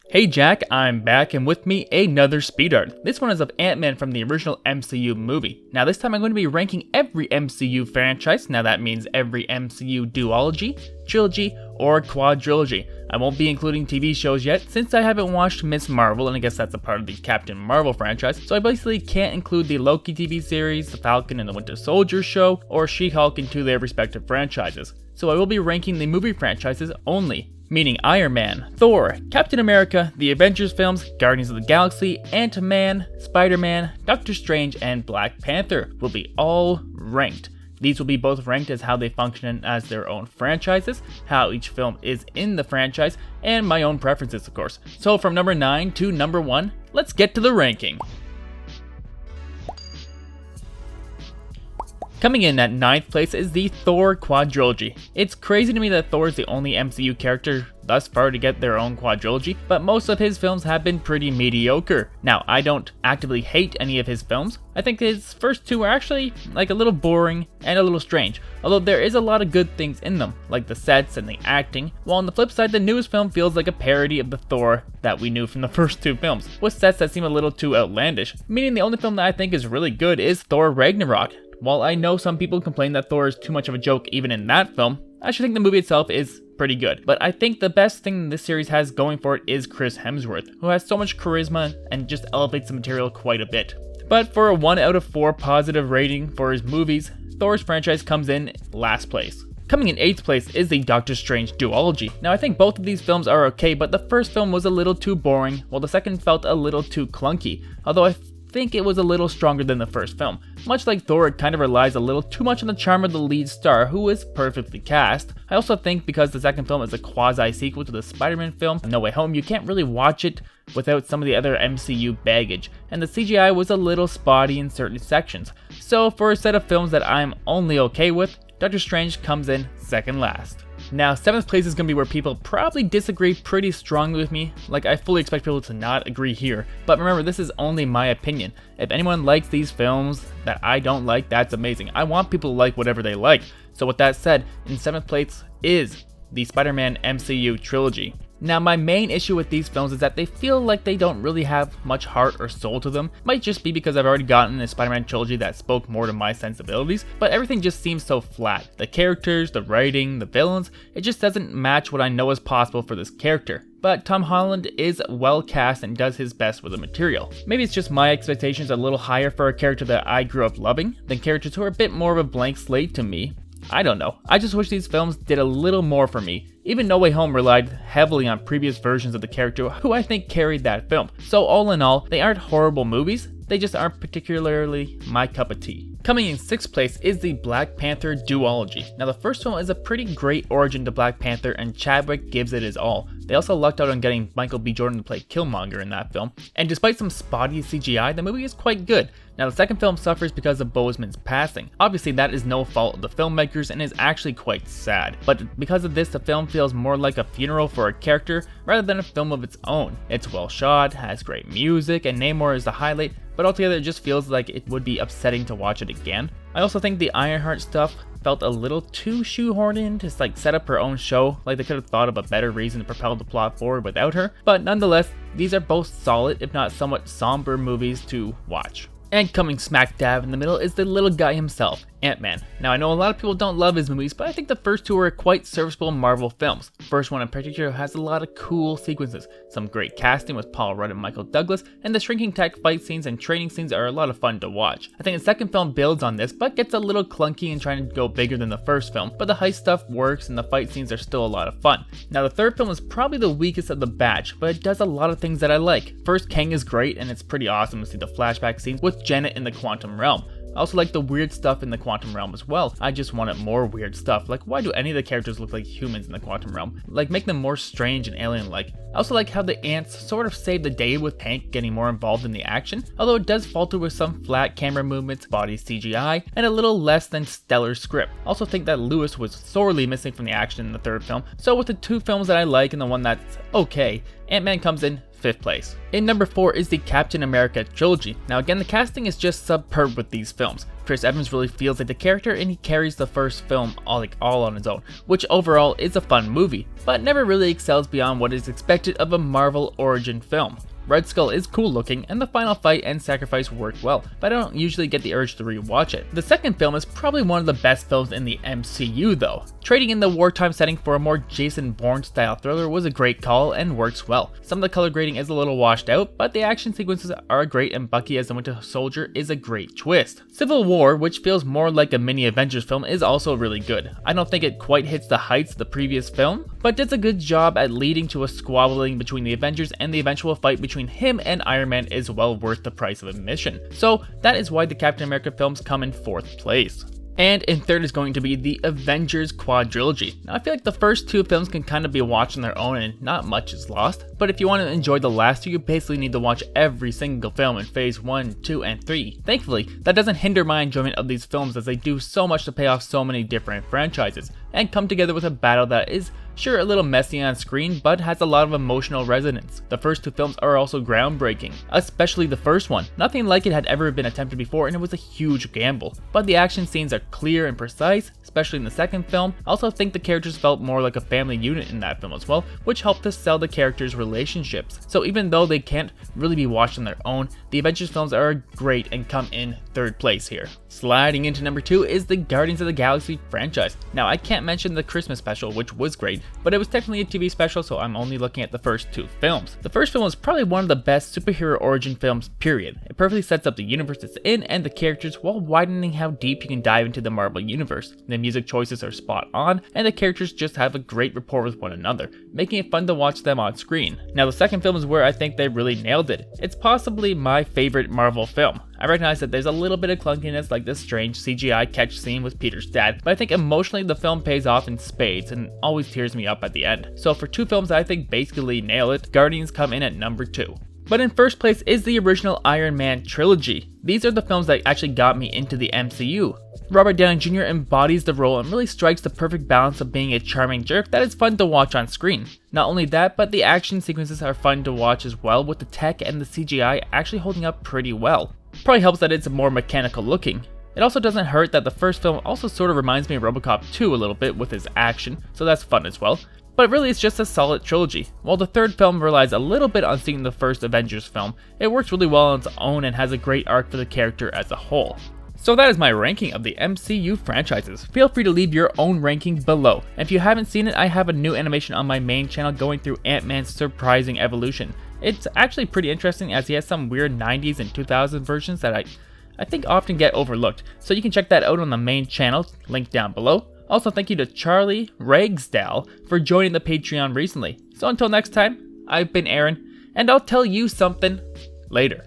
Hey Jack, I'm back, and with me another speed art. This one is of Ant-Man from the original MCU movie. Now this time I'm going to be ranking every MCU franchise. Now that means every MCU duology, trilogy, or quadrilogy. I won't be including TV shows yet since I haven't watched Ms. Marvel, and I guess that's a part of the Captain Marvel franchise, so I basically can't include the Loki TV series, the Falcon and the Winter Soldier show, or She-Hulk into their respective franchises. So I will be ranking the movie franchises only, meaning Iron Man, Thor, Captain America, the Avengers films, Guardians of the Galaxy, Ant-Man, Spider-Man, Doctor Strange, and Black Panther will be all ranked. These will be both ranked as how they function as their own franchises, how each film is in the franchise, and my own preferences of course. So from number 9 to number 1, let's get to the ranking. Coming in at 9th place is the Thor quadrilogy. It's crazy to me that Thor is the only MCU character thus far to get their own quadrilogy, but most of his films have been pretty mediocre. Now, I don't actively hate any of his films. I think his first two are actually like a little boring and a little strange, although there is a lot of good things in them, like the sets and the acting, while on the flip side, the newest film feels like a parody of the Thor that we knew from the first two films, with sets that seem a little too outlandish, meaning the only film that I think is really good is Thor Ragnarok. While I know some people complain that Thor is too much of a joke even in that film, I actually think the movie itself is pretty good. But I think the best thing this series has going for it is Chris Hemsworth, who has so much charisma and just elevates the material quite a bit. But for a 1 out of 4 positive rating for his movies, Thor's franchise comes in last place. Coming in 8th place is the Doctor Strange duology. Now I think both of these films are okay, but the first film was a little too boring, while the second felt a little too clunky, although I think it was a little stronger than the first film. Much like Thor, it kind of relies a little too much on the charm of the lead star, who is perfectly cast. I also think because the second film is a quasi-sequel to the Spider-Man film, No Way Home, you can't really watch it without some of the other MCU baggage, and the CGI was a little spotty in certain sections. So for a set of films that I'm only okay with, Doctor Strange comes in second last. Now, 7th place is going to be where people probably disagree pretty strongly with me. Like, I fully expect people to not agree here. But remember, this is only my opinion. If anyone likes these films that I don't like, that's amazing. I want people to like whatever they like. So with that said, in 7th place is the Spider-Man MCU trilogy. Now, my main issue with these films is that they feel like they don't really have much heart or soul to them. Might just be because I've already gotten a Spider-Man trilogy that spoke more to my sensibilities, but everything just seems so flat. The characters, the writing, the villains, it just doesn't match what I know is possible for this character. But Tom Holland is well cast and does his best with the material. Maybe it's just my expectations are a little higher for a character that I grew up loving than characters who are a bit more of a blank slate to me. I don't know, I just wish these films did a little more for me. Even No Way Home relied heavily on previous versions of the character who I think carried that film. So all in all, they aren't horrible movies, they just aren't particularly my cup of tea. Coming in 6th place is the Black Panther duology. Now the first film is a pretty great origin to Black Panther and Chadwick gives it his all. They also lucked out on getting Michael B. Jordan to play Killmonger in that film, and despite some spotty CGI, the movie is quite good. Now the second film suffers because of Boseman's passing. Obviously that is no fault of the filmmakers and is actually quite sad, but because of this the film feels more like a funeral for a character rather than a film of its own. It's well shot, has great music, and Namor is the highlight, but altogether it just feels like it would be upsetting to watch it again. I also think the Ironheart stuff felt a little too shoehorned in to set up her own show, like they could have thought of a better reason to propel the plot forward without her, but nonetheless, these are both solid, if not somewhat somber movies to watch. And coming smack dab in the middle is the little guy himself, Ant-Man. Now I know a lot of people don't love his movies, but I think the first two are quite serviceable Marvel films. The first one in particular has a lot of cool sequences, some great casting with Paul Rudd and Michael Douglas, and the shrinking tech fight scenes and training scenes are a lot of fun to watch. I think the second film builds on this, but gets a little clunky in trying to go bigger than the first film, but the heist stuff works and the fight scenes are still a lot of fun. Now the third film is probably the weakest of the batch, but it does a lot of things that I like. First, Kang is great, and it's pretty awesome to see the flashback scenes with Janet in the quantum realm. I also like the weird stuff in the quantum realm as well. I just wanted more weird stuff. Like, why do any of the characters look like humans in the quantum realm? Like, make them more strange and alien-like. I also like how the ants sort of saved the day with Hank getting more involved in the action, although it does falter with some flat camera movements, body CGI, and a little less than stellar script. I also think that Lewis was sorely missing from the action in the third film, so with the two films that I like and the one that's okay, Ant-Man comes in 5th place. In number 4 is the Captain America trilogy. Now again, the casting is just superb with these films. Chris Evans really feels like the character and he carries the first film all on his own, which overall is a fun movie, but never really excels beyond what is expected of a Marvel origin film. Red Skull is cool looking, and the final fight and sacrifice worked well, but I don't usually get the urge to rewatch it. The second film is probably one of the best films in the MCU though. Trading in the wartime setting for a more Jason Bourne style thriller was a great call and works well. Some of the color grading is a little washed out, but the action sequences are great and Bucky as the Winter Soldier is a great twist. Civil War, which feels more like a mini Avengers film, is also really good. I don't think it quite hits the heights of the previous film, but does a good job at leading to a squabbling between the Avengers, and the eventual fight between him and Iron Man is well worth the price of admission. So that is why the Captain America films come in 4th place. And in 3rd is going to be the Avengers quadrilogy. Now I feel like the first 2 films can kind of be watched on their own and not much is lost, but if you want to enjoy the last 2, you basically need to watch every single film in phase 1, 2, and 3. Thankfully, that doesn't hinder my enjoyment of these films as they do so much to pay off so many different franchises, and come together with a battle that is sure a little messy on screen, but has a lot of emotional resonance. The first 2 films are also groundbreaking, especially the first one. Nothing like it had ever been attempted before and it was a huge gamble. But the action scenes are clear and precise, especially in the second film. I also think the characters felt more like a family unit in that film as well, which helped to sell the characters' relationships. So even though they can't really be watched on their own, the Avengers films are great and come in 3rd place here. Sliding into number 2 is the Guardians of the Galaxy franchise. Now I can't mention the Christmas special, which was great, but it was technically a TV special, so I'm only looking at the first 2 films. The first film is probably one of the best superhero origin films, period. It perfectly sets up the universe it's in and the characters while widening how deep you can dive into the Marvel universe. The music choices are spot on, and the characters just have a great rapport with one another, making it fun to watch them on screen. Now the second film is where I think they really nailed it. It's possibly my favorite Marvel film. I recognize that there's a little bit of clunkiness like this strange CGI catch scene with Peter's dad, but I think emotionally the film pays off in spades and always tears me up at the end. So for 2 films that I think basically nail it, Guardians come in at number 2. But in 1st place is the original Iron Man trilogy. These are the films that actually got me into the MCU. Robert Downey Jr. embodies the role and really strikes the perfect balance of being a charming jerk that is fun to watch on screen. Not only that, but the action sequences are fun to watch as well, with the tech and the CGI actually holding up pretty well. Probably helps that it's more mechanical looking. It also doesn't hurt that the first film also sort of reminds me of RoboCop 2 a little bit with his action, so that's fun as well. But really it's just a solid trilogy. While the 3rd film relies a little bit on seeing the first Avengers film, it works really well on its own and has a great arc for the character as a whole. So that is my ranking of the MCU franchises. Feel free to leave your own ranking below. And if you haven't seen it, I have a new animation on my main channel going through Ant-Man's surprising evolution. It's actually pretty interesting as he has some weird 90s and 2000s versions that I think often get overlooked. So you can check that out on the main channel, link down below. Also thank you to Charlie Ragsdale for joining the Patreon recently. So until next time, I've been Aaron, and I'll tell you something later.